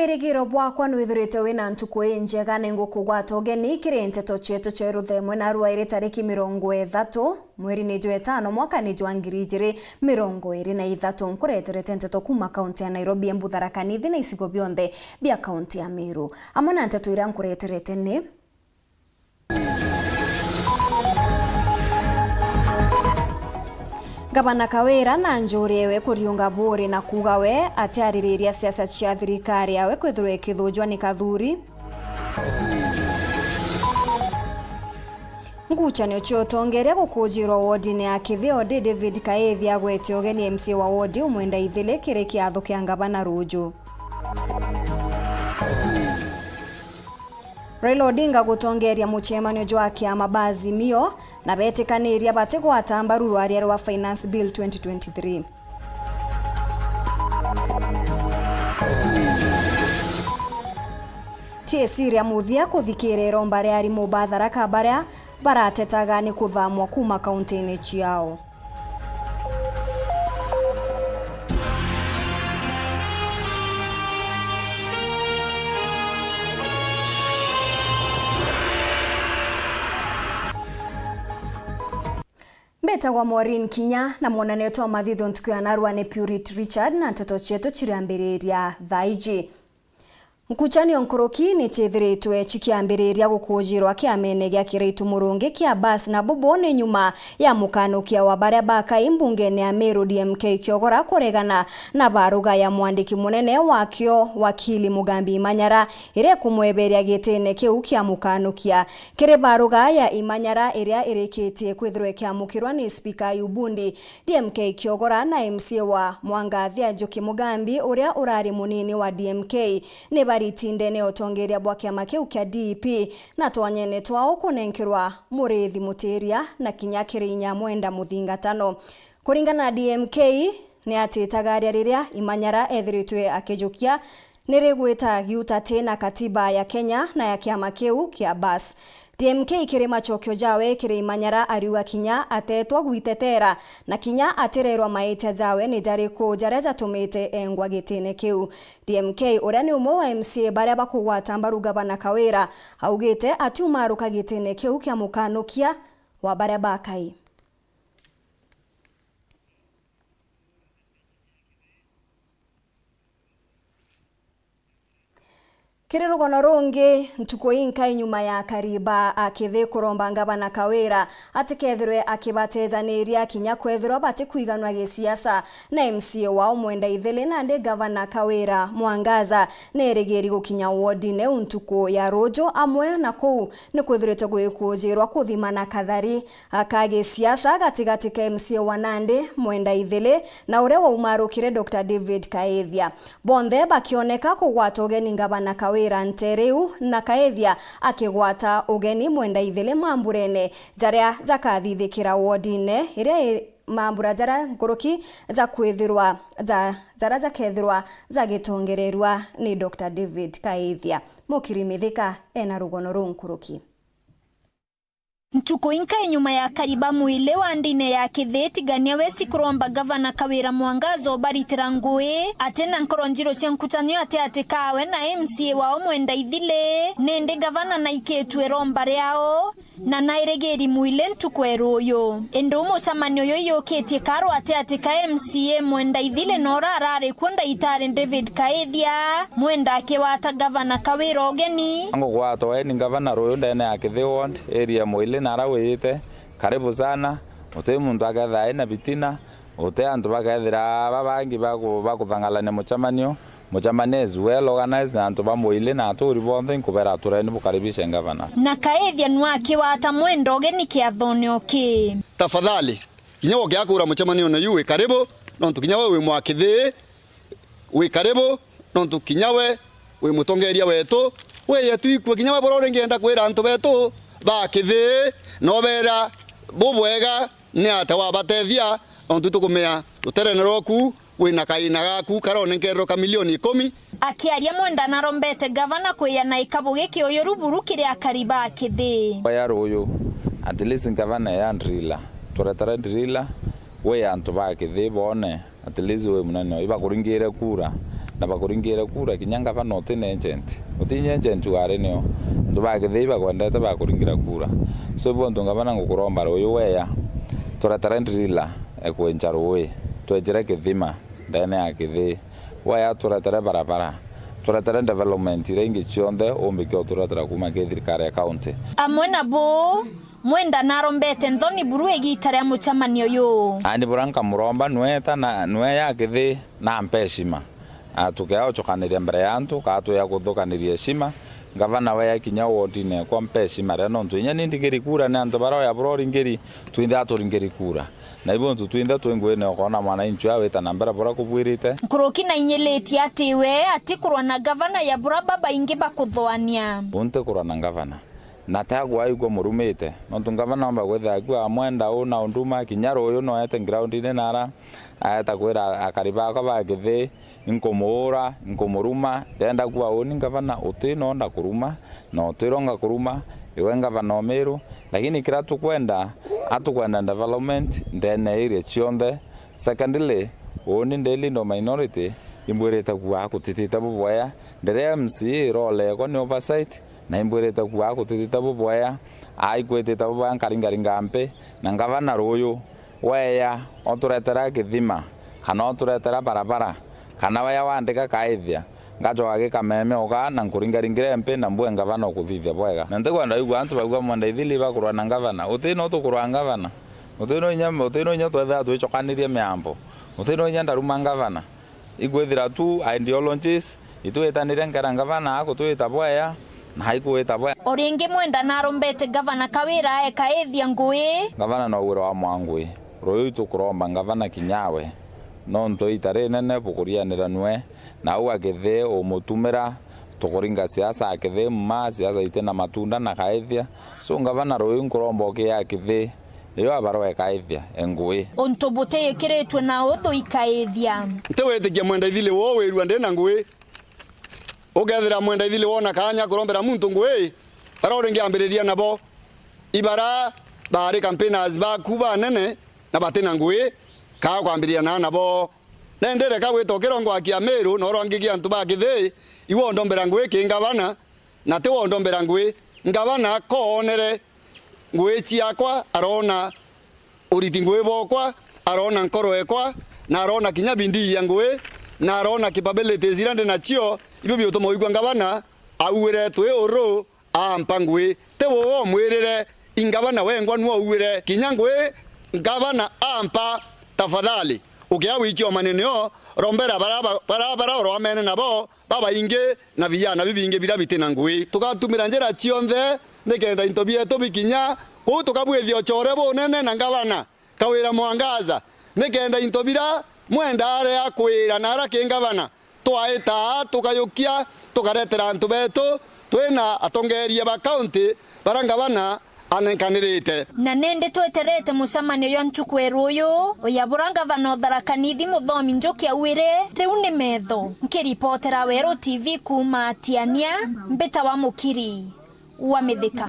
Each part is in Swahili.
Wirigiro bwakwa nwithurite wina ntuku njega nengo kugwata ugeni kiri Nteto chetu cha ruthemwe na rwaire tariki 30 mweri ni jwa 5 mwaka ni jwa 2023 nkureterete Nteto kuma kaunti ya Nairobi Embutharakanithi na isigo bionthe bia kaunti ya Meru amona Nteto ira nkureterete ni Gavana Kawira na njuri ewe kuriunga buri na kugawe atiaririria siasa cia thirikari yawe kwithirwe kithujwa ni kathuri ngucanio ciotongeria gukujirwo wodi-ini ya Kithio David Kaethia gwete ugeni MC wa wodi umwenda ithile kiri kiatho kia gavana Ruju Raila Odinga gutongeria muchemanio jwa kiama Azimio na betikaniria bate gwatamba rurwaria rwa Finance Bill 2023 Tiesiria muthia kuthikire rombare ari mubathara kabaria baratetaga ni kuthamwa kuma kaunti-ini ciao Betagwa MOREEN Kinya na mwonanio wa mathitho ntuku ya narua ni Purity Richard na Nteto chetu chiriambiriria thaiji. Nkuchanio nkoroki ni chithiritwe chikiambiriria gukujirwa kiamene gya kiraitu murungi kia bas na bobone nyuma ya mukanukia wa baria baka imbungene ya Meru DMK kiogora kuregana na baruga ya mwandiki munene wakio wakili Mugambi Imanyara ire kumweberia gitene kiu kia mukanukia kire baruga ya Imanyara iria ireketie kwithirwe kia mukirwa ni speaker Yubundi DMK kiogora na MC wa Mwangathia Njoki Mugambi uria urari munini wa DMK ni baritinde ne otongeria bwake makeu kia DP na twanyene twao kunenkirwa Murethi Muteria na Kinyakirinya mwenda muthingatano kuringana na DMK ni atitagaria riria Imanyara ethiritwe akijukia nirigwita giutate na katiba ya Kenya na ya kiama keu kia bas DMK kiri machokyo jawe kiri Imanyara ariuga Kinya atetwa gwitetera na Kinya atirerwa maite jawe ni jariko jareza tumite engwa gitene kiu DMK urani umwe wa MCA baria bakugwata mbaru gavana Kawira augite atumaruka gitene kiu kia mukanukia wa baria bakai Kiri rugono rungi ntuko inka inyuma ya kariba akithe kuromba gavana Kawira atikethirwe akibatezaniria Kinya kwethirwa bate kuiganwa gisiasa na MCA wa umwenda ithile na ndi gavana Kawira Mwangaza nerigeri gukinya wodi-ini untuko ya Rojo amwe na kou ni kwithirite gwikujirwa kuthimana kathari akage siasa gatigati ka MCA wa Nandi mwenda ithile na ure wa umarukire Dr. David Kaethia bonthe bakioneka kugwata ugeni gavana Kawira Ntereu na Kaethia akigwata ugeni mwenda ithile mamburene jaria zakathithikira wodi-ini iria mambura jara ngoroki za kwithirwa jara zakethirwa zagitongererwa ni Dr. David Kaethia mukirimithika ena rugono runkuruki Ntuko inka inyuma ya kariba mwile wa ndine ya Kitheti gania wesi kuromba gavana Kawira Mwangazo baritira ngui atena nkoronjiro cia nkutanio ate kawe na MCA wa umwenda ithile nende gavana na iketwe romba riao na nairegeri mwile ntuko eroyo endo mucamanio yoyo ketie karo ate ka MCA mwenda ithile nora arare kwenda itare David Kaethia mwenda akiwata gavana Kawira ogeni ango gwato ni gavana royo ndene ya Kithio area mwile narawite karibu sana ute mundu agathae na bitina ute andu bagathira babangi bakuthangalane muchamanezi well organized na andu bamwile na aturi bonthe nkubera tureni bukaribisha gavana na Kaethia nwake wata mwendo geni kiathone oki tafadhali Kinya woke akura muchamanio na yuwe karibu nontu Kinya we mwakithi we karibu nontu Kinya we mutongeria wetu we yetu ikwe Kinya we borore ngenda kwira antu betu bakithi nobera bubwega ni atawa batethia ontu tukumea utereneroku wina kaina gaku karone nkerro ka milioni 10 akiaria mwenda na rombete gavana kweya na ikabuge kioyo ruburu kire akariba akithi bayaro uyu at least gavana ya ndrila turetara ndrila we antu bakithi bone at least we munene iba kuringire kura na bakuringire kura kinya gavana utine agent utinye agent ware nio ndu bagithii bakwendete bakuringira kura so bonto gavana ngukuromba uyu weya turatara ndrila ekwenja rui twejire kithima ndene ya kithi weya turatara barabara turatara development irengi chionde ombikio turatara kuma thirikari ya county amwe nabo mwenda narombete nthoni buru egitare muchamanio yu ani buranka muromba nweta na nwe ya kithi na mpeshima atukea ochokaniria mbere yantu katu ya kuthukaniria heshima gavana weya kinya wodine kwa mpeshima reno ntuinya nindigiri kura na antu baro ya bro ringeri tuinde aturingeri kura na ibontu tuinde twengwene okona mwana inchu aweta nambera bora kubwirite nkuruki na inyeleti atiwe atikurwa na gavana ya bura baba ingi bakuthoania bunte kurwa na gavana na tagwa igwa murumite nontu gavana amba gwetha kwa mwenda una unduma kinyaro uyu no ete ground ine nara ata kwira akariba kwa bagithi inkomora inkomoruma ndenda kwa uni gavana utino nda kuruma no tironga kuruma iwe gavana Meru lakini kira tukwenda atukwenda development ndene area chionde secondly uni ndeli no minority imbwereta kwa kutitita bubwaya ndere MC role ko ni Oversight na imbwereta kwa kutitita bubwaya aikweteta bubwaya nkaringaringa mpe na gavana ruyu weya oturetera kithima kana oturetera barabara kana weya wandika kaithia ngajoga gikameme oga na nkuringaringire mpe na mbwe gavana okuthithia bwega na ntekwenda igwa antu bagwa mwenda ithili bakurwa na gavana utino tukurwa gavana utino nya twetha twichokanirie miambo utino nya ndaruma gavana igwethira tu ideologies itwetanire ngara gavana akutwita bwaya na haikuwita bwaya oringi mwenda narombete gavana kawira ekaithia ngui gavana no wira wa mwangui royo tukuromba gavana kinyawe no ntoitare nene bukurianira nwe na uagithe umutumira tukuringa siasa akithe ma siasa itena matunda na kaithia so gavana royo nkuromba ke akithe iyo abaro ekaithia engui ontobote yekiretwe na utho ikaithia ntewetikia mwenda ithile wo Weru ande na ngui ugethira mwenda ithile wona kanya kurombera muntu ngui baroringi ambiriria nabo ibara bari campaigners ba kuba nene na batena ngui ka kwambiria na nabo nendere ka gwitokero ngo akia Meru no rongigia antu bakithi iwo ndombera ngui kingavana na te wo ndombera ngui ngavana koonere ngui ciakwa arona uriti ngui bokwa arona nkoro ekwa na arona kinya bindi ya ngui na arona capabilities irande na cio ibyo byotomo igwa ngavana awire twe oro ampa ngui te wo mwirire ingavana wengwa nuo uwire kinya ngui ngavana ampa tafadhali ukia wicho maneneo rombera barabara romene nabo baba inge na vijana bibinge bila bitena ngui tukatumira njera chionde nekenda intobie tobikinya ko tukabwethio chorebo nene na ngavana kawira mwangaza nekenda intobira mwenda are akwira nara kengavana twaeta tukayukia tukaretera antu beto twena atongeria ba county barangavana anenkanirite na nende tweterete mucamanio yo ntukweru uyu oyabura gavana otharakanithi muthomi njuki awire riu ni metho nkiripotera Weru TV kuma Tiania mbita wa mukiri wa mithika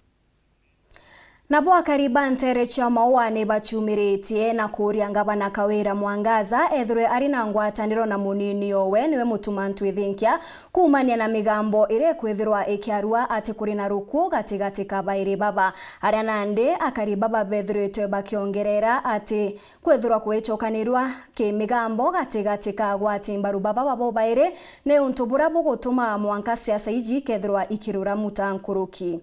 nabo akariba ntere cia mauani bachumiritie na kuria gavana Kawira Mwangaza ethwe ari na ngwataniro na munini owe niwe mutumantu ithinkia kumania na migambo ire kwithirwa ikiarua ati kuri na ruku gatigati ka bairi baba aria nande akariba babethirite bakiongerera ati kwithirwa kwechokanirwa ke migambo gatigati ka gwati mbaru baba babo baire ne untubura bugutuma mwanka siasa iji kethirwa ikirura mutankuruki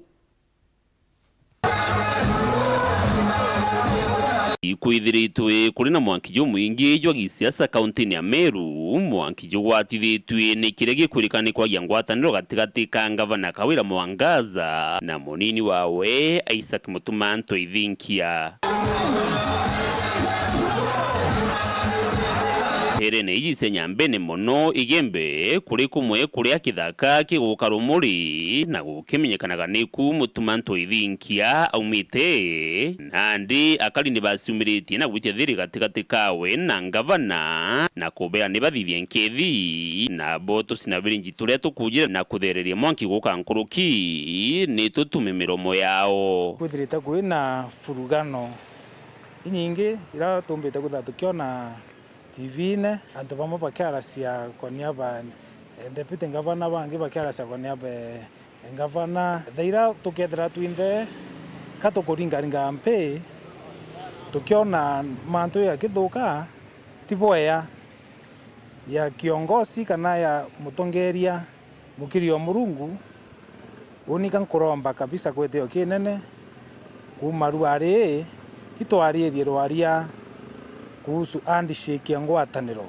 ikwithiritwe kuri na mwankijo mwingi jwa gisiasa kaunti ya Meru mwankijo gwatithitwe ni kire gikurikane kwa ngwataniro gatigati ka gavana Kawira Mwangaza na munini wawe Isaac Mutumanto ithinkia herene ijisenya mbene mono igembe kuri kumwe kuri akithaka kiguka rumuri na gukimenyekanaga niku Mutumanto ithinkia aumite nandi akali ni basiumiritie na gwithiri gatigati kawe na gavana na kubea ni bathithia nkethi na boto sinabirinji turia tukujira na kuthereria mwanki guka nkuruki ni tutume miromo yao kuthirita kwina furugano inyingi iratumbite kutha tukiona TV-ne antu bamwe bakaracia kwa niaba deputy governor bangi bakiaracagwo ni abe governor thaira tukethera twinthe katukuringaringa mpi tukiona mantu ya kithuka tiboya ya kiongozi kana ya mutongeria mukirio Murungu unika nkuromba kabisa kwethio kinene kuma ruari itwaririe rwaria kuhusu handshake ya ngwataniro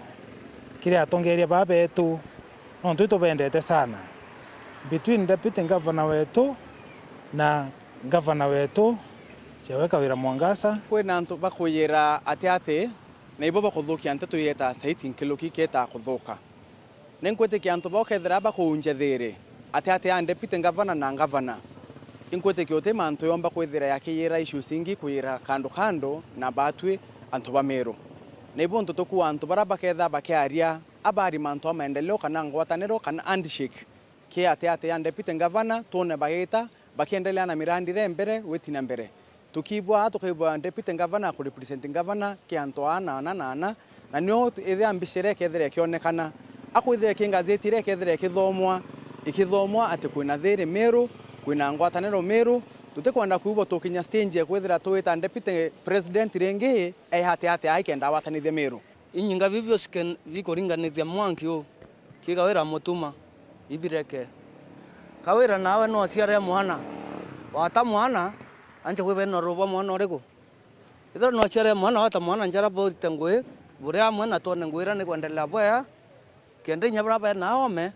kire atongeria babetu no twitubendete sana between deputy governor wetu na governor wetu Chaweka wira Mwangasa kwina antu bakwira ati na ibo bakuthukia Nteto yeta site nkiluki keta kuthuka nenkwete ki antu bakethera bakunjethire ati deputy governor na governor inkwete ki ote mantu yomba kwethira yakiyira issues ingi kwira kando na batwe antu bamero na ibo ntu tuku antu baraba ketha bakiaria abari mantu amaendeleo kana ngwataniro kana handshake ki ati deputy governor tone bagita bakiendelea na mirandire mbere wetina mbere tukibwa deputy governor ku representing governor ki antu ana na nyo ithe ambicire kethere kionekana akwithire kingazetire kethere ikithomwa ati kwina thiri Meru kwina ngwataniro Meru tutikwenda kuibo tukinya stage kwithira tuita deputy president ringi hati aikenda watanithie Meru inyinga vivyo sken vikoringanithia mwankio kigawira mutuma ibireke kawira nawe no ciare mwana wata mwana anje kwe beno roba mwana orego ithro no ciare mwana wata mwana njara borite ngwe buria mwana tone ngwira ni kwendelea boya kende nyabra ba naome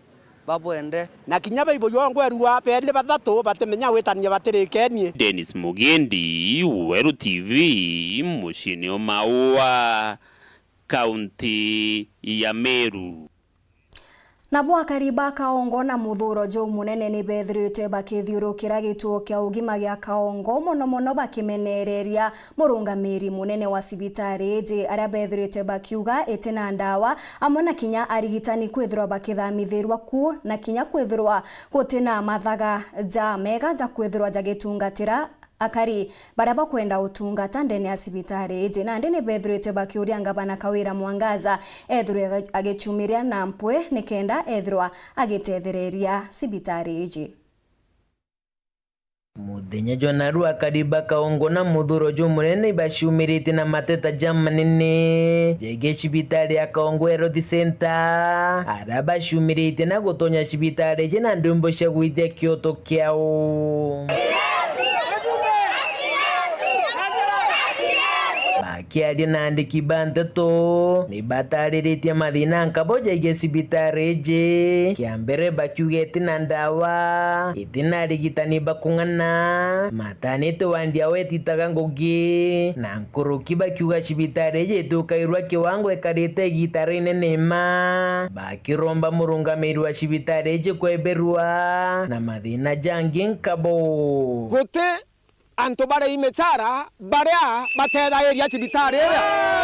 babwende na kinyaba ibo yongwe ruwa pele bathatu batemenya wetania batirikenie. Dennis Mugendi, Weru TV, mushini o Maua, kaunti ya Meru. Na bwakariba Kaongo na muthuro jo munene ni bethirite bakithiurukira gituo kia ugima gia Kaongo mono bakimenereria murungamiri munene wa cibitari je aria bethirite bakiuga etina ndawa amona kinya arigitani kwithirwa bakithamithirwa ku na kinya kwithirwa gutina mathaga ja mega za kwithirwa jagitungatira akari baraba kwenda utungata ndene ya cibitari ije na ndene bethirite bakiuria ngabana Kawira Mwangaza ethirwe agichumiria na mpwe nikenda ethirwa agitethereria cibitari ije. Muthenya jonaru akariba Kaongo na muthuro jo munene bashumirite na mateta jamanene jege cibitari ya Kaongo Health Center araba shumirite na gutonya cibitari je na ndumbo cia gwithia kioto kiao kiari nandiki Nteto ni batariritie mathina nkaboja ige cibitari je kiambere bakiuge tina ndawa itina rigitani bakung'ana matanite wandia wetitaga ngugi na nkuruki bakiuga cibitari je tukairwa kiwango ekarite gitari nenema bakiromba murungamiri wa cibitari je kweberwa na mathina jangi nkabo Gote anto bare imetsara barea batera area cibitari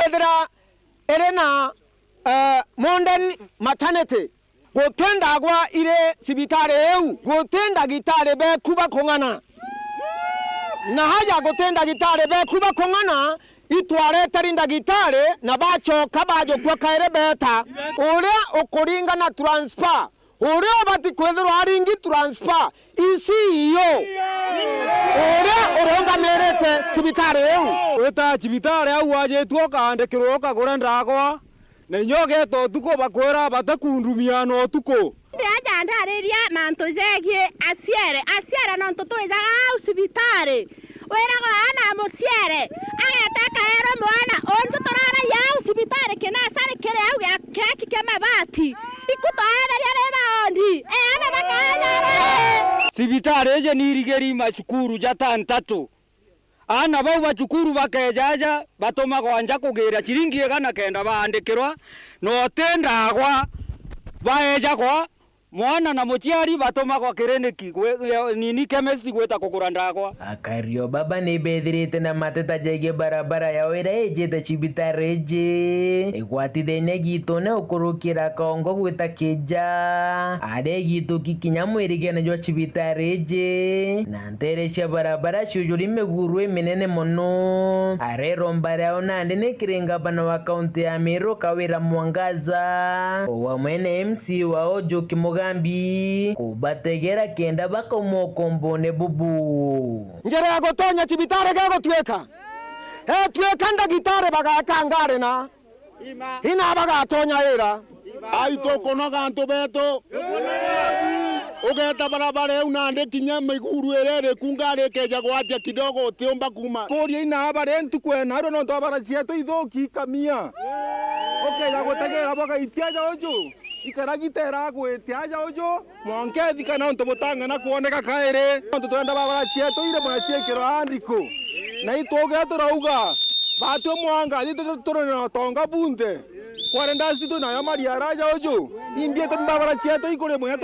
edra erena modern maternity gotenda gwa ire cibitari eu gotenda gitare be kuba kongana na haja gotenda gitare be kuba kongana itware tarinda gitare na bacho kabajo kwa kaire beta ore okoringa na transfer ore obati kwethero aringi transfer isiyo ore oronga merete cibitari eu eta cibitari au aje tuoka andikirwo kagura ndagwa na inyoge to tuko bakwera batakundumia no tuko aja ndariria manto zegie asiere no ntoto izaga au cibitari wera ana musiere agetaka ero mwana onto torara ya cibitari kina sare kire au ya keki ke mabati ikutoatheria rema ondi ana bakana cibitari je nirigeri macukuru jata Nteto ana bau bacukuru bakejaja batoma gwanja kugira ciringi 100 bandikirwa no tendagwa baeja kwa mwana na muciari batoma kwa kiriniki nini chemist gweta kugura ndagwa akario baba ni bethirite na mateta jege barabara ya wira ejete cibitareje igwatithene gitu ne ukurukira kongo gwita kija are gitu kikinya mwirigene jo cibitareje na ntere cia barabara cujuri megurwe minene mono are rombara onande ne kirenga bana wa kaunti ya Meru Kawira Mwangaza wa mwene MC wa Ojo Kimogambi kubategera kenda bakomokombone bubu njere ya gotonya cibitare gago tweka tweka ndagitare bagakangare na ina bagatonya era aito konoga ntu beto ugeta barabara unande kinya miguru erere kungare keja gwatia kidogo tiomba kuma koria ina bare ntu kwena ro no tabara cieto ithoki kamia ya gutegera boga itiaja ojo ikaragitera gwetiaja ojo mwankethi kana ntu butanga na kuoneka kaire ntu twenda baba cieto ire bwa ciekero andiko na itoge turauga batwe mwanga thito turona tonga bunte kwarenda thito na yamari araja ojo imbie tumbabara cieto ikore mwe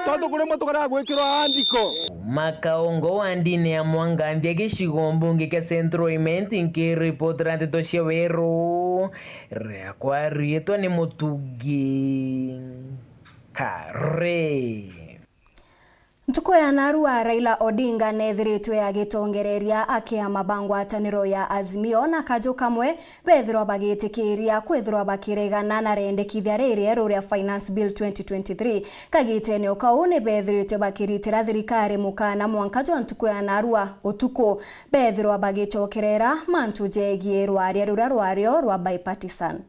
toto kure moto kara gwekero andiko makaongo wandine ya Mwangambia gishigombo ngike centroiment nke report Nteto cia Weru rekwa rietwa ni mutugi kare Ntuko ya Narua Raila Odinga nethiritwe ya gitongereria akia mabangwataniro ya Azimio na kajo kamwe bethirwa bagitikiria kwithirwa bakiregana na rendekithia riri ruria Finance Bill 2023 kagitenio kau ni bethiritwe bakiritira thirikari mukana mwankajo ntuko ya Narua utuko bethirwa bagichokerera mantu jegie rwaria rwario rwa bipartisan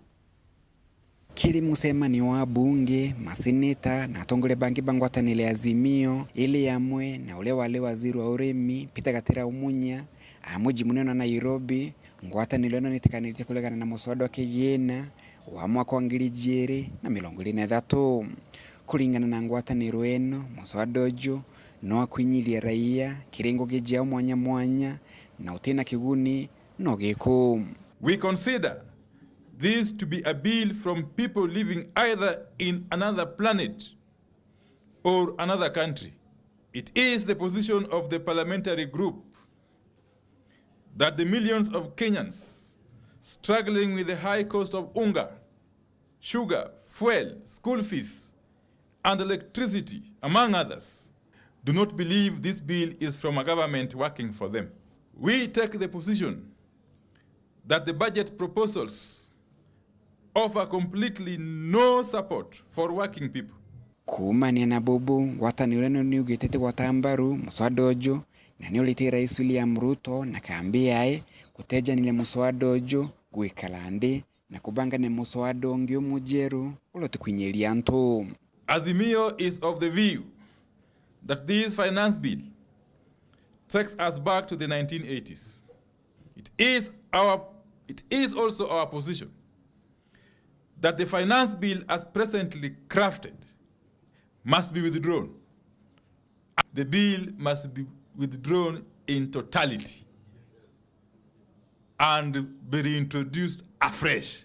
Kili musemani wa bunge, maseneta na atongole bangi bangwatanile Azimio, ile Imwe na ule wale waziri wa uremi, Peter Gatera Umunya, amuji munene na Nairobi, ngwatanile ono nitikanilite kulegana na muswada wake yena, wa mwaka wa 2023. Kulingana na ngwataniro eno, muswada ojo, no akwinyilia raia, kirengo gejao mwanya, na utena kiguni, no geko. We consider this to be a bill from people living either in another planet or another country. It is the position of the parliamentary group that the millions of Kenyans struggling with the high cost of unga, sugar, fuel, school fees, and electricity, among others, do not believe this bill is from a government working for them. We take the position that the budget proposals offer completely no support for working people. Kumania na bubu, watanireno ni ugetete watambaru, muswada ojo, na ni uliti Rais William Ruto na kaambia ae, kuteja nile muswada ojo, guikalande, na kubanga ne muswada ongio mujeru, ulote kwinyeli anto. Azimio is of the view that this finance bill takes us back to the 1980s. It is also our position that the finance bill as presently crafted must be withdrawn. The bill must be withdrawn in totality and be reintroduced afresh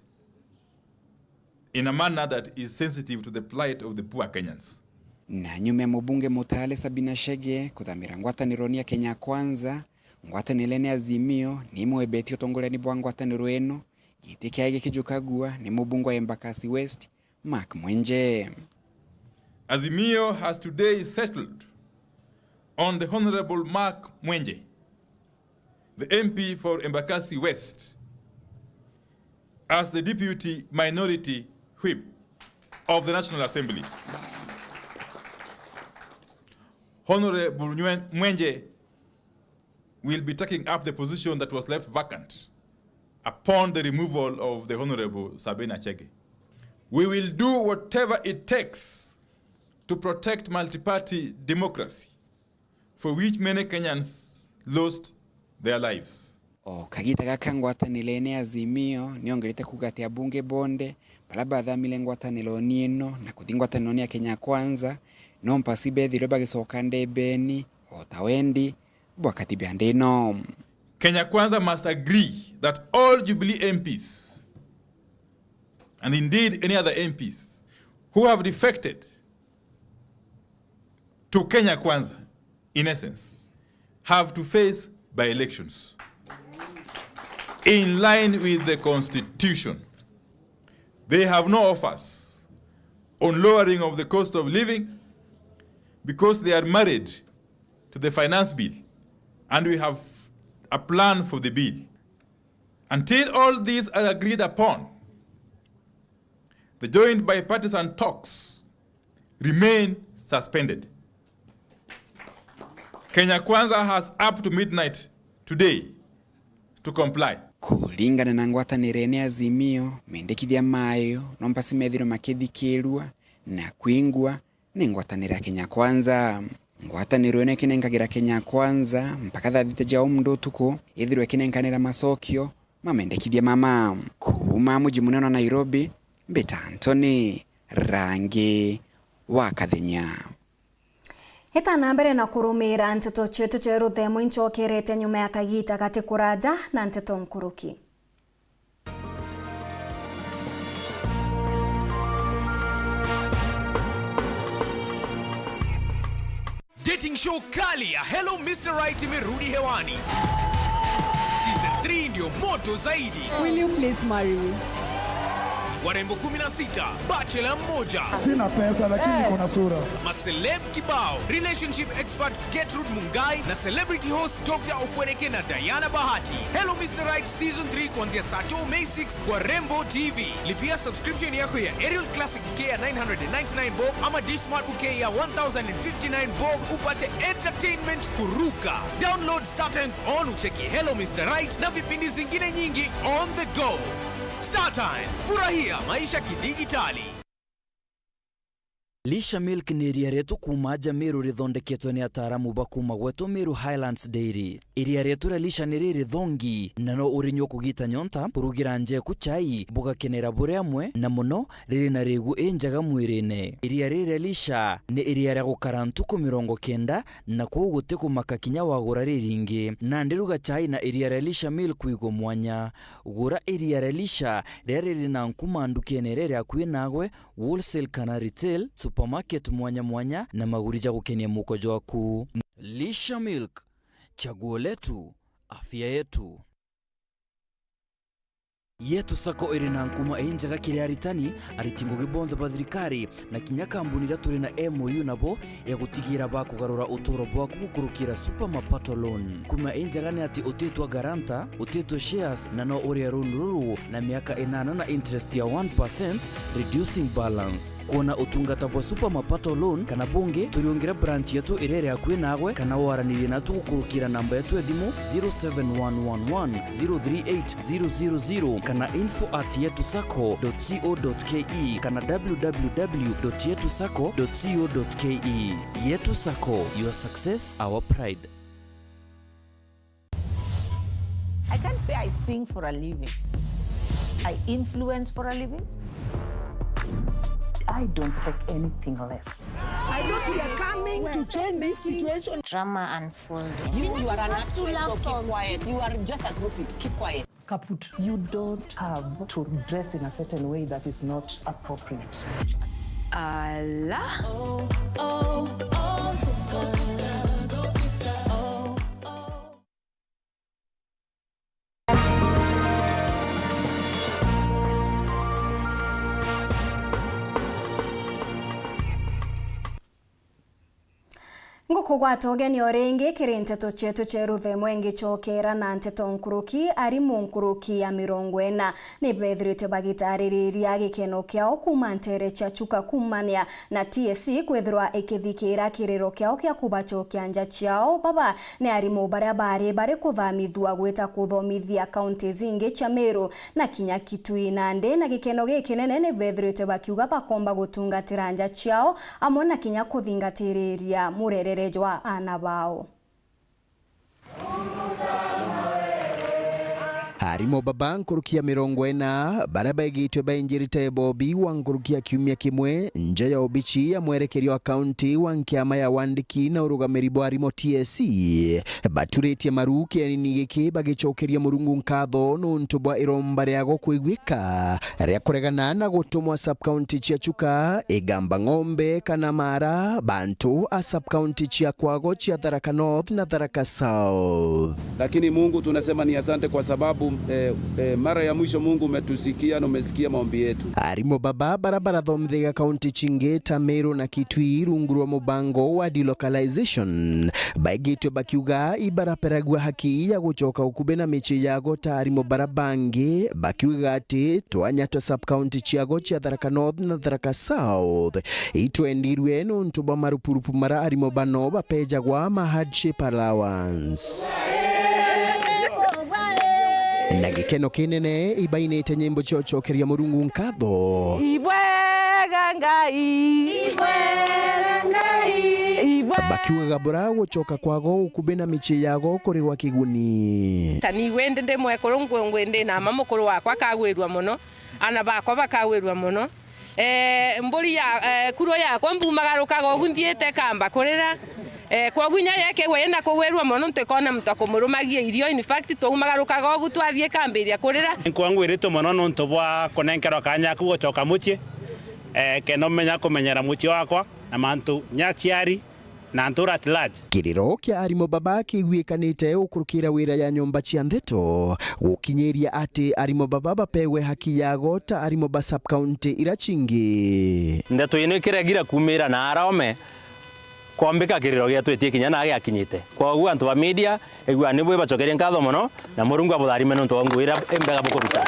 in a manner that is sensitive to the plight of the poor Kenyans. Na nyume mbunge Mutale Sabina Shege kuthamira ngwataniro ya Kenya Kwanza, ngwataniro ni Azimio ni mwebeti otongoleni bwa ngwataniro eno gitikiage kijukagua ni mbunge wa Embakasi West Mark Mwenje. Azimio has today settled on the Honorable Mark Mwenje, the MP for Embakasi West, as the Deputy Minority Whip of the National Assembly. Honorable Mwenje will be taking up the position that was left vacant upon the removal of the Honorable Sabina Chege. We will do whatever it takes to protect multi-party democracy, for which many Kenyans lost their lives. Kagita gakangwatanile ne Azimio niongelete kugatia bunge bonde balaba milengwatanilo nino na kuthingwatanilo ya Kenya Kwanza no mpasibe thiro bagisokande beni otawendi bwakatibia ndeno. Kenya Kwanza must agree that all Jubilee MPs, and indeed any other MPs, who have defected to Kenya Kwanza, in essence, have to face by-elections in line with the Constitution. They have no offers on lowering of the cost of living because they are married to the finance bill, and we have a plan for the bill. Until all these are agreed upon, the joint bipartisan talks remain suspended. Kenya Kwanza has up to midnight today to comply. Kulingana na ngwatanĩro ene Azimio, mendekithia mayo no mpasi methiro makithikirwa na kwingwa ni ngwatanĩro ya Kenya Kwanza. Ngwatanĩro ene kinengagira Kenya Kwanza mpaka thathite jao mndu tuko ithirwe kinenganira masokio mamendekithia mama kuma muji munene wa Nairobi. Mbeta Antony Rangi wa Kathenya. Hetana mbere na kurumira Nteto chetu cheru themo inchokerete nyuma ya kagita kati kuraja na Nteto Nkuruki. Dating show kali ya Hello Mr. Right imerudi hewani. Season 3 ndio moto zaidi. Will you please marry me? Warembo 16, bachelor mmoja. Sina pesa lakini niko na sura. Maceleb kibao, relationship expert Gertrude Mungai na celebrity host Dr. Ofweneke na Diana Bahati. Hello Mr. Right Season 3 kuanzia saa 2 May 6 kwa Rembo TV. Lipia subscription yako ya Aerial Classic bouquet ya 999 bob ama D-Smart bouquet ya 1059 bob upate entertainment kuruka. Download Star Times on ucheki Hello Mr. Right na vipindi zingine nyingi on the go. Star Times, furahia maisha kidigitali. Lisha Milk ni iria rietu kuma Meru rithondeketwo ni ataramu bakuma gwetu Meru Highlands Dairy. Iria rietu ra Lisha ni riri thongi na no urinyo kugita nyonta kurugira nje ku chai bugakenera bure amwe na muno riri na rigu enjaga mwirine. Iria riri Lisha ni iria ra gukara ntuku 90 na kuguti kumaka kinya wagura riringi na ndiruga chai na iria ra Lisha Milk igo mwanya. Gura iria ra Lisha riri na nkuma ndukene riri akwi nagwe wholesale kana retail supermarket mwanya na magurija gukenia mukojo waku. Lisha Milk, chaguo letu, afya yetu. Yetu sako irina nkuma enjaga kiri aritani aritingo gibonza bathirikari na kinya kambuni ra turi na MOU nabo ya gutigira ba kugarura utoro bwa kukurukira super mapato loan. Kuma enjaga ni ati utetwa garanta, utetwa shares na no uri runuru na miaka 8 na interest ya 1% reducing balance. Kuona utungata bwa super mapato loan kana bunge turiongira branch yetu irere akwe nagwe kana waraniri na tukurukira namba yetu ya thimu 0711038000 kana info@yetusako.co.ke kana www.yetusako.co.ke. Yetu Sako, your success, our pride. I can't say I sing for a living. I influence for a living. I don't take anything less. I thought we are coming to change this situation. Drama unfolding. You are an actress, so keep quiet. You are just a groupie. Keep quiet. Kaput. You don't have to dress in a certain way that is not appropriate. Allah. Oh, oh, oh, sister. Go, sister. Go, sister. Oh, oh. Ngukugwata ugeni oringi kiri Nteto chetu cheru themo engichokera na Nteto Nkuruki arimu Nkuruki ya 40 ni bethirite bagitaririria gikeno kiao kuma ntere cha chuka kumania na TSC kwethirwa ikithikira kiriro kiao kia kubachokia nja ciao baba ni arimu baria bari kuthamithwa gwita kuthomithia county zingi cha Meru na kinya Kitui Nandi na gikeno gikinene ni bethirite bakiuga bakomba gutungatira nja ciao amwe na kinya kuthingatiriria murere anabao. Arimo baba nkurukia mirongo ena baraba igitwe bainjirite bobi wangurukia kiumia kimwe nje ya obichi ya mwerekerio wa kaunti wa nkiama ya wandiki na urugamiri bwa arimo TSC baturete maruke yani giki bagicokeria murungu nkatho nuntu bwa iromba riago kwigwika ria kuregana na gutumwa sub county cia Chuka igamba ng'ombe kana mara bantu a sub county cia kwago cia Tharaka North na Tharaka South. Lakini Mungu tunasema ni asante kwa sababu mara ya mwisho Mungu umetusikia na umesikia maombi yetu. Arimo baba barabara thomthega county chinge ta Meru na Kitui rungurwa mubango wa delocalization baigitwe bakiuga ibaraperagwa haki ya gucoka ukube na michi yago ta arimo barabange bakiuga ati twanyatwa sub county ciago cia Tharaka North na Tharaka South itwendirwe nuntu bwa marupurupu mara arimo bano bapejagwa ma hardship allowance. Na gikeno kinene ibainite nyimbo ciocokeria murungu nkatho ibwega ngai bakiuga bora gucoka kwago ukube na michi yago kuri wa kiguni tani wende ndemwe kurungwe ngwende na mamukuru wakwa kagwirwa muno ana bakwa bakagwirwa muno mburi ya kuro yakwa mbumagarukaga ogundhiete kamba kurira kwa gunya yake wena kuwerwa muno ntekona mutakomurumagia irio in fact tumagarukaga ogu twathie kambiria kurira kwangu irito muno nuntu bwa kunenkero kanya kugocoka muchi keno menya kumenyera muchi wakwa na mantu nyachiari na ntura at large. Kiriro kia arimo baba kigwikanite ukurukira wira ya nyumba cia Nteto gukinyeria ati arimo baba bapewe haki yago ta arimo ba sub county irachingi Nteto ine kiregira kumira na arome kwambika kiriro gia twetie kinya na giakinyite kwa ugu antu ba media egwa nibwe bacokeria nkatho muno na murungu abutharime nuntu ngwira embega bukuruta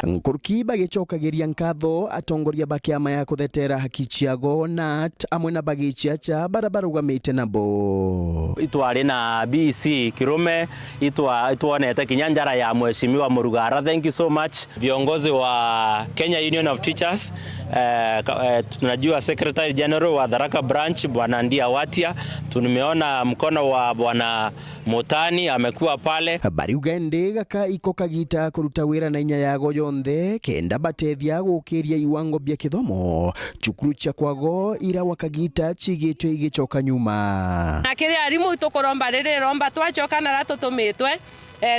nkuruki bagicokagiria nkatho atongoria bakiama ya kuthetera haki ciago na amwe na bagichiacha barabarugamite nabo itwari na BC Kirume itwonete kinyanjara ya mheshimiwa Murugara. Thank you so much. Viongozi wa Kenya Union of Teachers, tunajua Secretary General wa Tharaka Branch Bwana Ndia Watia, tumeona mkono wa Bwana Motani amekuwa pale. Bari ugende gaka ikokagita kuruta wira na inya yago yonthe kenda batethia gukiria iwango bia kithomo cukuru cia kwago ira wakagita chigitwe igicoka nyuma akiri arimu tukuromba riri romba twacoka na ratutumitwe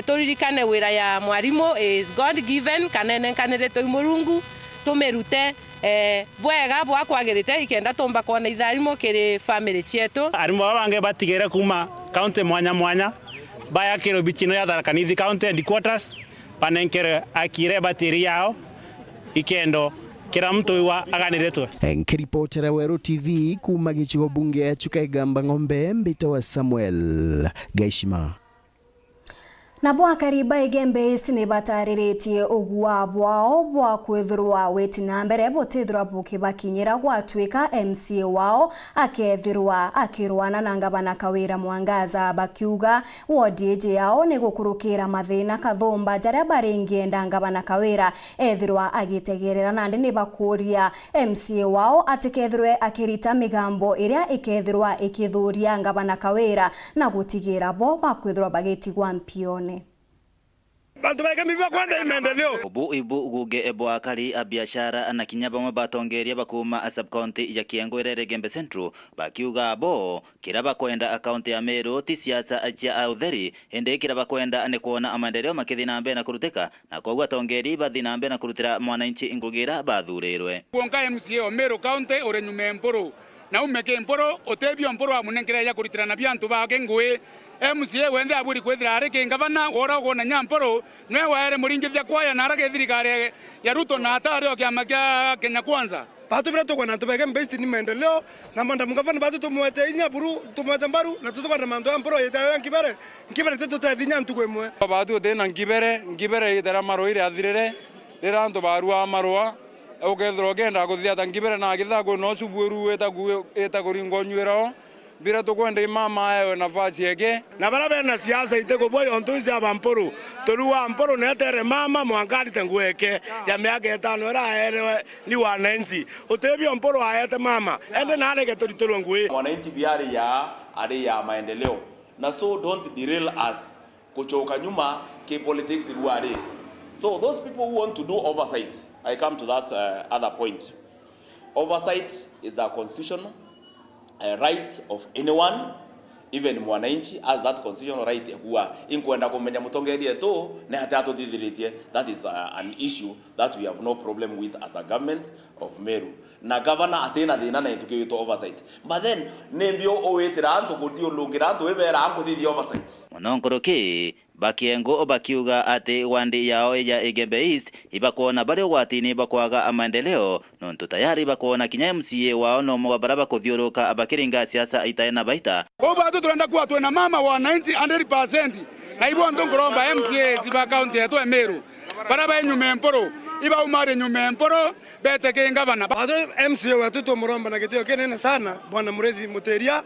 turirikane wira ya mwarimu is God given kanene kanere to murungu tumerute bwega bwa kwagirite ikenda tumba kona itharimo kiri family cietu arimu bange batigere kuma county mwanya mwanya baya kiro bichino ya Tharaka Nithi county headquarters panenkere akire batiri yao ikendo kira mtu wa aganiretwe. Nkiripotera Weru TV kuma gichigo bunge ya Chuka igamba ng'ombe mbito wa Samuel Gaishima. Na bwa kariba igembe istine batariritie ogwa bwao bwa kwithirwa wetina mbere botithirwa bukibakinyira gwatwika MCA wao akethirwa akirwana na ngabana Kawira Mwangaza bakiuga wodieje yao ni gukurukira mathina kathomba jaria baringienda ngabana Kawira ethirwa agitegerera nandi ni bakuria MCA wao atikethirwe akirita migambo iria ikethirwa ikithuria ngabana Kawira na gutigira bo bakwithirwa bagitigwa mpione. Bantu bake miba kwenda imendeleo ibu guge ebo akari a biashara na kinya bamwe batongeria bakuma a sub county ya Kiengo irere Gembe Central bakiuga bo kiraba kwenda account ya Meru ti siasa acha URETERI ende kiraba kwenda ane kuona amaendeleo makithina mbe na kuruteka na kwa atongeri bathina mbe na kurutira mwananchi ingugira bathurerwe kuonka MCA o Meru county ore nyume mporo na umeke mporo otebio mporo amunenkira ya kurutira na byantu bake ngwe MCA wende aburi kwethira areke ngavana ora gona nyamporo nwe waere muringithia kwaya na arage thirikari ya Ruto na atari o kiama kia Kenya Kwanza batu bira tokwana tubeke mbesti ni maendeleo na manda mungavana batu tumwete inya buru tumwete mbaru na tutokwana mando amporo yeta ngibere tetu tathinya ntukwemwe batu tena ngibere itera maro ire athirire rira nto barua marua ukethro genda guthia tangibere na githago no subweru eta kuringo nywero bira tukwenda mama ayo nafasi yake na barabe na siasa iteko boyo ntuzi abamporo toruwa mporo netere mama mwangari tangueke ya miaka 5 era ere ni wananchi utebio mporo ayete mama ende na ale getoritoru ngwe wananchi biari ya maendeleo na so don't derail us kuchoka nyuma ke politics buare. So those people who want to do oversight, I come to that other point. Oversight is a constitutional right of anyone, even mwananchi has that constitutional right kuwa inkwenda kumenya mutongerie tu na hata thithiritie. That is an issue that we have no problem with as a government of Meru. Na governor atena thina na tukito oversight. But then nembio owetira antu kudio lungira antu webera anku thithi oversight. Mononkoroki bakiengo bakiuga ati wandi yao ya Igembe East ibakuona bari watini bakwaga amaendeleo nonto tayari bakuona kinya MCA wao no mwabaraba kuthiuruka abakiringa siasa itaena baita. Kwa bado tunaenda kuwa tuena mama wa 90% na hivyo ndongoromba MCA siba county yetu Meru. Baraba enyume mporo iba umare nyume mporo bete ke ngavana. Bado MCA wetu tumuromba na kitio kenene sana bwana Murethi Muteria.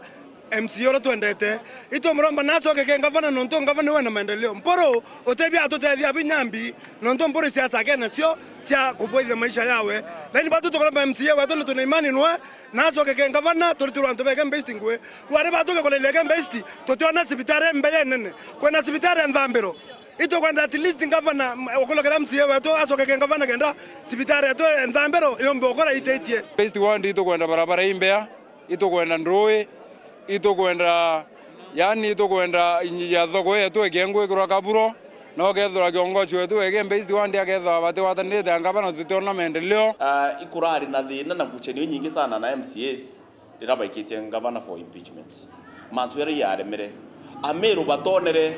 MCA ora tuendete ito muromba naso ke ngavana nonto ngavana wena maendeleo mporo otebia atotethia binyambi nonto mporo siasa kena sio sia kupoithia maisha yawe lakini bado tukoromba MCA wetu tuna imani nwe naso ke ngavana turitura antu beke mbesti ngwe wale bado ke koleleke mbesti totiona sibitare mbeye nene kwena sibitare ndambero ito kwenda at least ngavana okolokera MCA wetu aso ke ngavana kenda sibitare to ndambero yombe okora itetie besti wandi ito kwenda barabara imbea ito kwenda ndroe ito kwenda yani ito kwenda ya thoko yetu egengwe kura kaburo no gethura kiongozi wetu egembe East wandi agethwa bate watanite angabana tutona maendeleo ikurari na thina na kuchenio nyingi sana na MCAs ndirabaikite ngavana for impeachment mantu yari yaremere Ameru batonere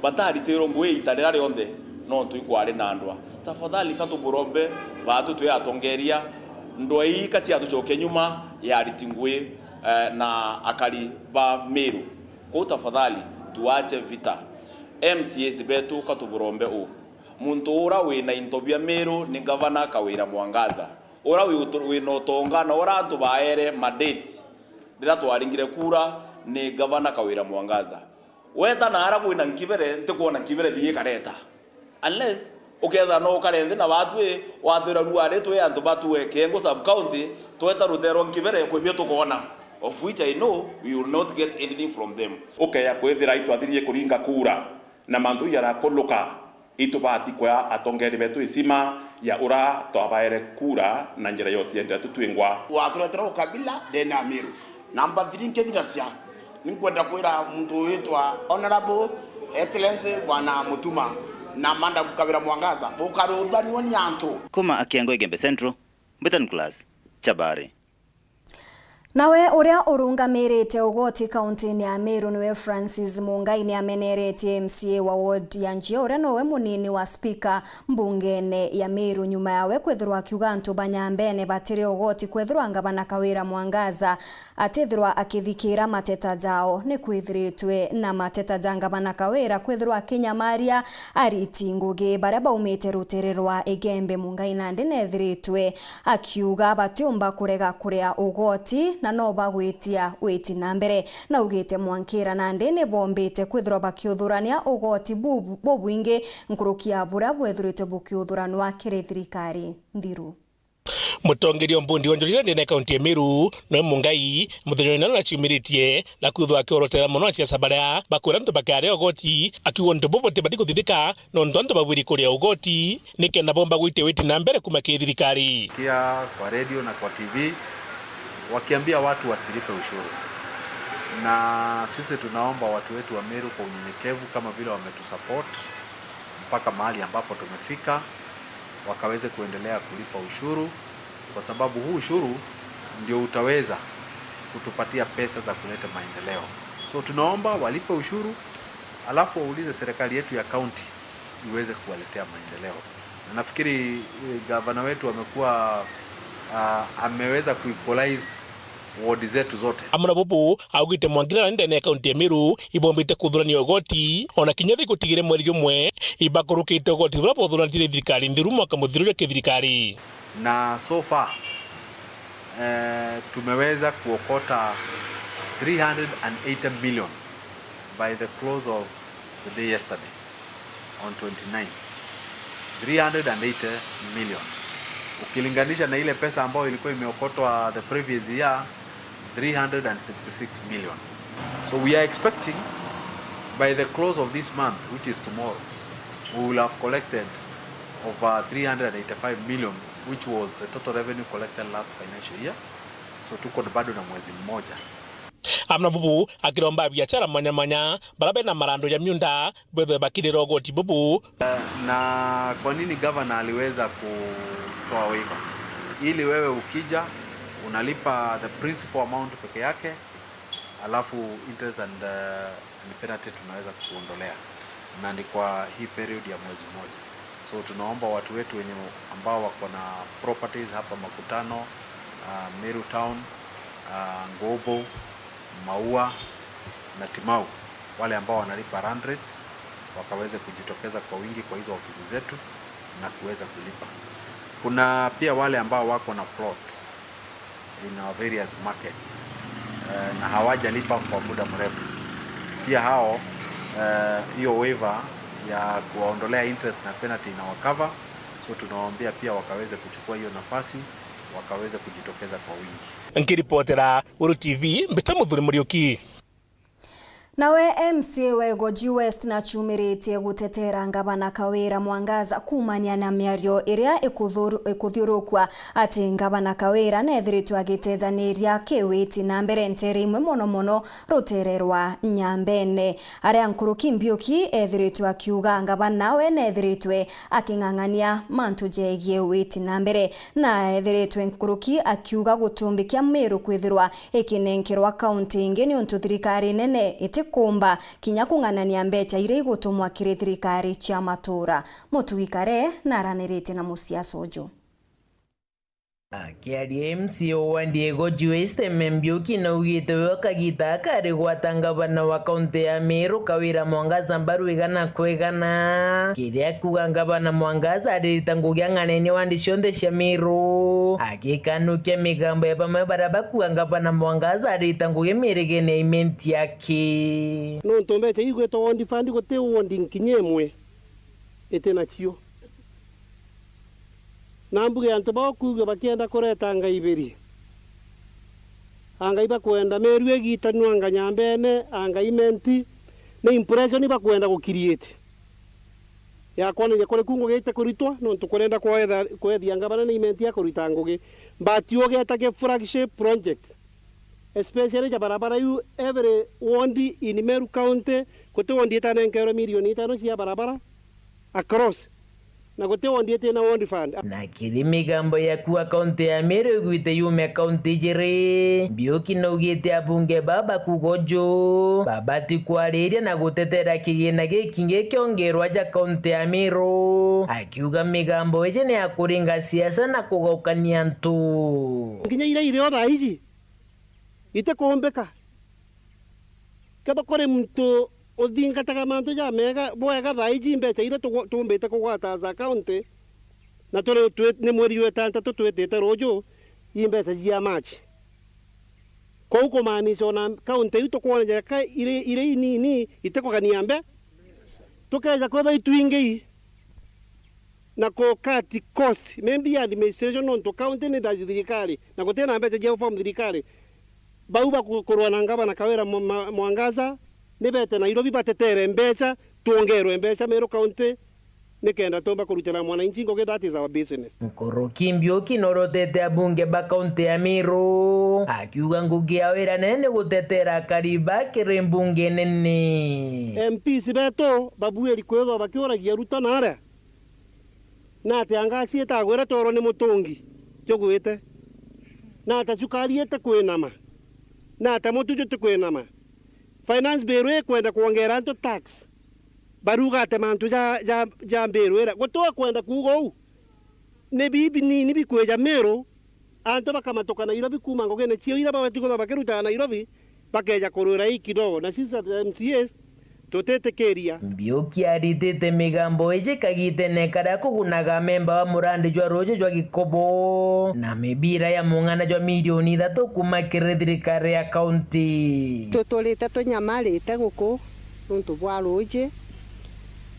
bataritero ngwe itarira rionde no tuikware nandwa tafadhali katuburombe batu tuyatongeria ndoi kati atuchoke nyuma ya ritingwe na akali ba Meru. Kwa tafadhali tuache vita. MCAs betu katuburombe u. Muntu ura wina intobia Meru ni gavana Kawira Mwangaza. Ura wino tonga na ura antu baere mandate. Ndira twaringire kura ni gavana Kawira Mwangaza. Weta na ara wina nkibere ntikuona nkibere biye kareta. Unless uketha no karende na batwe wathira ruare twe antu batwe kengo sub county tweta rutero nkibere kwebio tukona. Of which I know we will not get anything from them. Okay, ya kwethira itu athirie kuringa kura na mandu yara koluka itu bati kwa atongeri betu isima ya ura twabaere kura na njira yose yenda tutwingwa waturetera ukabila dena Meru namba 3 nkethiracia ninkwenda kwira muntu witwa honorable excellence bwana Mutuma na manda Kawira Mwangaza bukaro ndani woni antu kuma akiengo Igembe Central Mbetan class Chabari. Nawe uria urungamirite ugoti kaunti-ini ya Meru niwe Francis Mungai ni ameneretie MCA wa ward ya Njio uria nowe munini wa speaker mbungene ya Meru nyuma yawe kwethirwa akiuga antu banyambene batire ugoti kwethirwa ngavana Kawira Mwangaza atethirwa akithikira mateta jao ni kwithiritwe na mateta jangavana Kawira kwethirwa kinyamaria ariti ngugi baria baumite rutere rwa Igembe. Mungai nandi nethiritwe akiuga batiumba kurega kuria ugoti na no bagwitia witi na mbere na ugite Mwankira nandi ni bombite kwithirwa bakiuthurania ugoti bobwingi nkurukia bura bwethirite bukiuthuranwa kiri thirikari Ndiru. Mutongerio mbundi onjorire ndene kaunti ya Meru no Mungai muthenya na chimiritie na kuthwa akiorotera muno siasa baria bakwira ntu bakare ugoti akiwa ntu bobote batiko thithika no ntu babwiri kuria ugoti nikenda bomba gwite witi na mbere kuma thirikari kia kwa radio na kwa TV wakiambia watu wasilipe ushuru, na sisi tunaomba watu wetu wa Meru kwa unyenyekevu kama vile wametusupport mpaka mahali ambapo tumefika wakaweze kuendelea kulipa ushuru, kwa sababu huu ushuru ndio utaweza kutupatia pesa za kuleta maendeleo. So tunaomba walipe ushuru alafu waulize serikali yetu ya county iweze kuwaletea maendeleo. Na nafikiri gavana wetu amekuwa ameweza kuequalize ward zetu zote. Amuna bubu augite Mwangira ndene kaunti ya Meru ibombite kuthurania ugoti ona kinyathi gutigire mweri umwe ibakurukite ugoti bwa bothurania thirikari Ndiru mwaka muthiru ke thirikari. Na so far tumeweza kuokota 380 million by the close of the day yesterday on 29. 380 million. Ukilinganisha na ile pesa ambayo ilikuwa imeokotwa the previous year 366 million. So we are expecting by the close of this month, which is tomorrow, we will have collected over 385 million, which was the total revenue collected last financial year. So tuko bado na mwezi mmoja. Amna bubu akiromba biashara mwanya barabe na marando ya miunda bwethe bakiriro goti bubu. Na kwa nini governor aliweza kutoa waiver? Ili wewe ukija unalipa the principal amount peke yake, alafu interest and penalty tunaweza kuondolea, na ni kwa hii period ya mwezi mmoja. So tunaomba watu wetu wenye ambao wako na properties hapa Makutano, Meru Town, Ngobo, Maua na Timau, wale ambao wanalipa run rates wakaweze kujitokeza kwa wingi kwa hizo ofisi zetu na kuweza kulipa. Kuna pia wale ambao wako na plots in our various markets na hawajalipa kwa muda mrefu. Pia hao hiyo waiver ya kuwaondolea interest na penalty na wakava, so tunawaambia pia wakaweze kuchukua hiyo nafasi, wakaweze kujitokeza kwa wingi. Nkiripotera Weru TV Mbita Muthuri Muriuki. Nawe MCA wa Goji West na chumiritie gutetera ngabana Kawira Mwangaza kumania na miario iria ikuthiurukwa ati ngabana Kawira nethiritwe agitezaniria kiwiti na mbere ntere imwe mono rutererwa Nyambene. Aria Nkuruki Mbiuki ethiritwe akiuga ngabana we nethiritwe aking'ang'ania mantu jegie witi na mbere, na ethiritwe Nkuruki akiuga gutumbikia Meru kwithirwa ikinenkerwa kaunti ingi ni untu thirikari nene iti kumba kinya kung'anania mbecha ire igutumwa kiri thirikari cia matura. Mutuikare na aranirite na Musia Sojo. Akiaria MCA wa Goji West Mbiuki na ugite wakagita kari gwatanga bana wa kaunti ya Meru Kawira Mwangaza mbaru igana kwegana kiria kuganga bana Mwangaza aritangugia ng'anene wandi cionthe cia Meru agikanukia migambo ya pamwe baraba kuganga bana Mwangaza aritangugia mirigene imenti yake no ntombecha igweto wondi fandi gote wondi nkinyemwe etena cio nambuge antu bakuga bakienda kureta ngaiberi angaiba kwenda Meru egitanu anga Nyambene anga imenti na impression iba kwenda go create ya kone ya kore kungo gete kuritwa no tukurenda kwethia ngabana na imenti ya kurita ngugi but yo geta ke flagship project especially ja barabara yu every wondi in Meru County kote wondi eta nenkero milioni 5 cia barabara across na gote wondi ete na wondi fund na kiri migambo ya kuwa kaunti ya Meru gwite yume kaunti jire Mbiuki no ugite abunge baba kugojo babati kwariria na gutetera kigina gikinge kiongerwa ja kaunti ya Meru akiuga migambo eje ne akuringa siasa na kugaukania ntu nginya ire otha iji ite kuombeka kada kore mtu odingataga mantu ja mega boega thaiji mbecha ire tumbite kugwata za county na tore ni mweri wetantatu twetete rojo imbecha cia machi kou kumaanisha na county itu kuonja ka ire nini ite kugania mbe tukeja kwetha itwingi na ko kati cost maybe administration on to county ni da thirikari na gutena mbecha cia form thirikari bauba kurwa na ngabana Kawira Mwangaza nibete Nairobi batetere mbecha tuongerwe mbecha Meru County nikenda tomba kurutira mwananchi ngo that is our business. Nkuruki Mbiuki norotete abunge ba kaunti ya Meru akiuga ngugi ya wira nene gutetera kariba kirembunge nene MP sibeto babueri kwetho bakioragia ruta nare na ate angasi etagwera toro ni mutungi jogwete na ata sukari ete kwinama na ata mutuju te kwinama finance bureau kwenda kuongera anto tax baruga ate mantu ja bureau era gotoa kwenda kugo ne bibi ni bikweja Meru anto bakamatoka Nairobi kuma ngogene chio ira babatigo bakeruta Nairobi bakeja kurura ikidogo na sisi MCS tutetekeria. Mbiuki aritete migambo eje kagite nekara kugunaga memba wa murandi jwa roje jwa gikobo na mibira ya mung'ana jwa milioni 3 kuma thirikari ya county tutulite tunyamarite guku nuntu bwa roje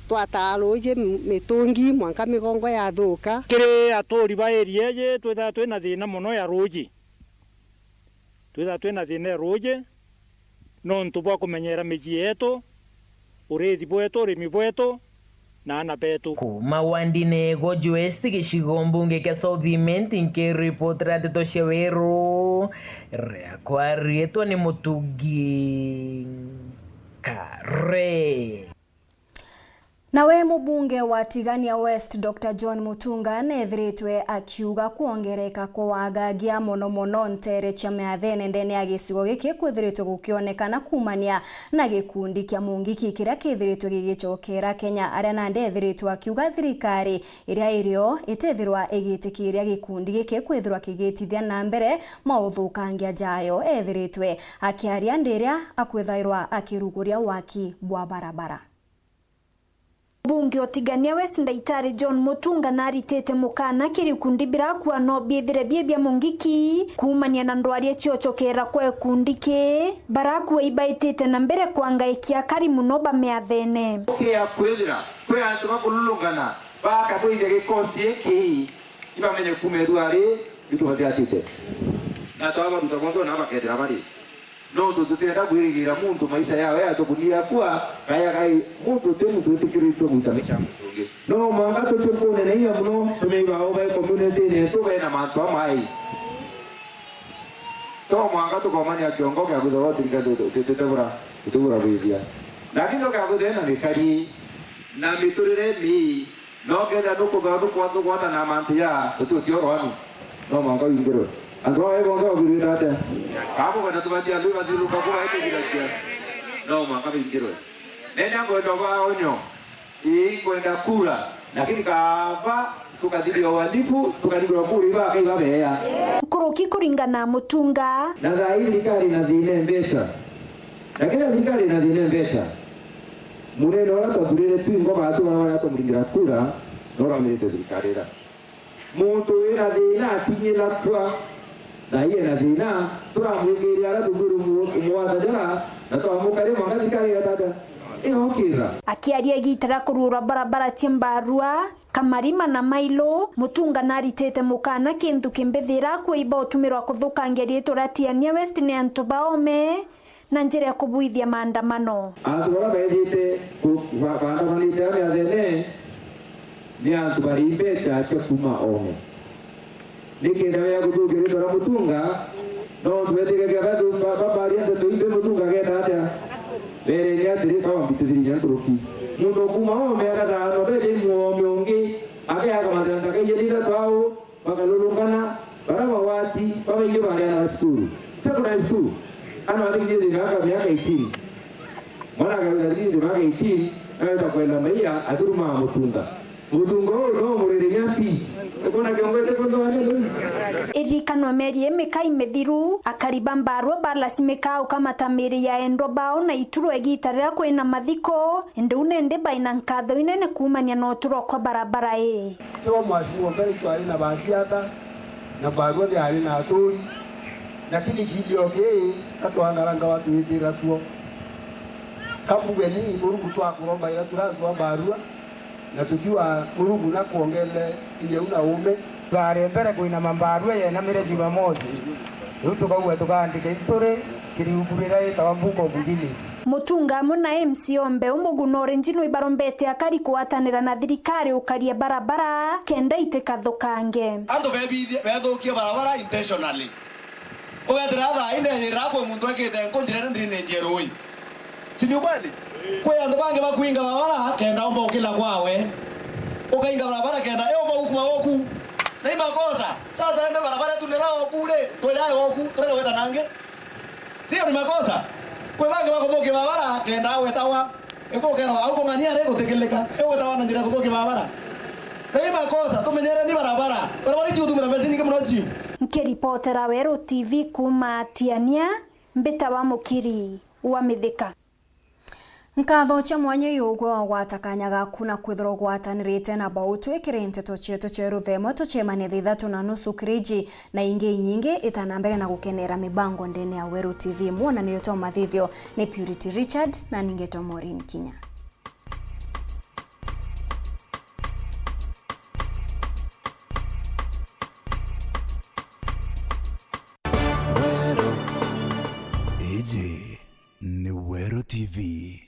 twata roje mitungi mwanka migongo ya thuka kiri aturi ba area je twetha twina thina muno ya roje twetha twina thina ya roje nuntu bwa kumenyera miji yetu urethi bwetu urimi bwetu na ana betu kuma wandine gojuesti gicigo mbunge kia Southiment nkiripotera Nteto cia Weru riakwa rietwa ni Mutungi Kare. Nawe mubunge wa Tigania West Dr. John Mutunga nethiritwe akiuga kuongereka kwa wagagia mono ntere cia meathene ndene ya gicigo giki kwithiritwe gukionekana kumania na gikundi kia mungiki kiria kithiritwe gigicokera Kenya aria nande ethiritwe akiuga thirikari iria irio itethirwa igitikiria gikundi giki kwithirwa kigitithia na mbere mauthukangia jayo ethiritwe akiaria ndiria akwithairwa akiruguria waki bwa barabara. Bunge wa Tigania West Ndaitari John Mutunga naritete mukana kiri kundi birakwa no biethire biebia mungiki kumania na ndwaria ciocokera kwa kundike barakwa ibaitete na mbere kwangaikia kari muno ba meathene ya kwethira kwe antu bakululungana baka bwire gikosi ki ibamenye kumerwari bitu hatiatite na twaba mutamondo na bakethira bari no tututira kwirigira muntu maisha yao ya tukunia kwa kaya muntu temu tutikirito mutamisha mutungi no manga tuchukune na hiyo mno tumeiba oba community ne tuwe na mantu amai to manga tukomania kiongo kya kuzoa tutebura bibia lakini kya kudena mikari na miturire mi no kenda nuko na mantu ya tututiorwani no manga ingiro Angao bongo birate. Kamu kada tubatia ndu baziru kakura ite kirakia. No manga bingiro. Nenda ngoenda ba onyo. Kwenda kula. Lakini kava tukadhibia uandifu tukadhibia kula iba kaiba beya. Kuroki kuringana Mutunga. Na zaidi kari na zine mbesa. Lakini zikari na zine mbesa. Mureno wala tadurire pingo batu wala tumuringira kula. Nora milite zikarira. Muntu ina zina tinyela kwa na iye na zina turamwingiria ara tuguru muwata jara na twamukare mwangazi kare tata ihokira akiaria gitara kurura barabara Timbarua Kamarima na Mailo Mutunga naritete mukana kintu kimbethira kuiba utumirwa kuthukangia rietura Tigania West ni antu baome na njira ya kubuithia maandamano atwara baithite kubandamanite athene ni antu barimbe chacho kuma ome nikenda ya kuthugirira ra Mutunga no twetike kia batu babari ate tuibe Mutunga geta bere ni atiri kawa bitithirinya turuki mundu kuma ome akatha no bere muome ungi akaya kamatanda kaiyirira twao bakalulungana baraba wati babaige bari na skulu secondary school ana atingize miaka 18 mwana akaanza miaka 18 anaweza kwenda maia aturuma Mutunga no muririnya peace ekona kiongoze kondo ane irikano merie mekai methiru akariba mbarwa balasimeka ukamatamiri ya endo bao na ituru egitarira kwina mathiko ndune nde baina nkatho inene kumania no turo kwa barabara to mwashuo mbele twali na basiata na barua ya ali na aturi lakini kilio ke katwangaranga watu hitira tuo kabugeni murugu twakuromba ila turazwa barua na tukiwa murugu na kuongele ile una ume tware mbere kuina mambarua ye na mire Jumamosi tukauwe tukaandika history kiriuburira itawa mbuko bugini Mutunga muna MC Ombe umugunore njino ibarombete akari kuatanira na thirikari ukaria barabara kenda itekathukange ando bethukia barabara intentionally oyathira ine irako muntu ekete nkonjira ndine njeroi sini kweli kwa ando bange bakuinga barabara kenda omba ukila kwawe ukainga barabara kenda omba ukuma oku na imakosa sasa ende barabara tunelao kule toyaye oku toya weta nange sio ni makosa kwa bange bakuthukia barabara kenda wetawa eko kera au kongania rego tekeleka wetawa na njira kuthukia barabara na imakosa tumenyere ni barabara jiutumira bezini kama chief nkiripotera Weru TV kuma Tigania mbeta wa mukiri wa mithika Nkatho cha mwanya yugwa gwatakanyaga kuna kwithro gwatanirite na bautwikire Nteto chetu cheru themo tuchemane thithatu na nusu kiriji na ingi nyingi itanambere na gukenera mibango ndene ya Weru TV muona nilitoa mathithio ni Purity Richard na ningeto MOREEN Kinya. Eje ni Weru TV.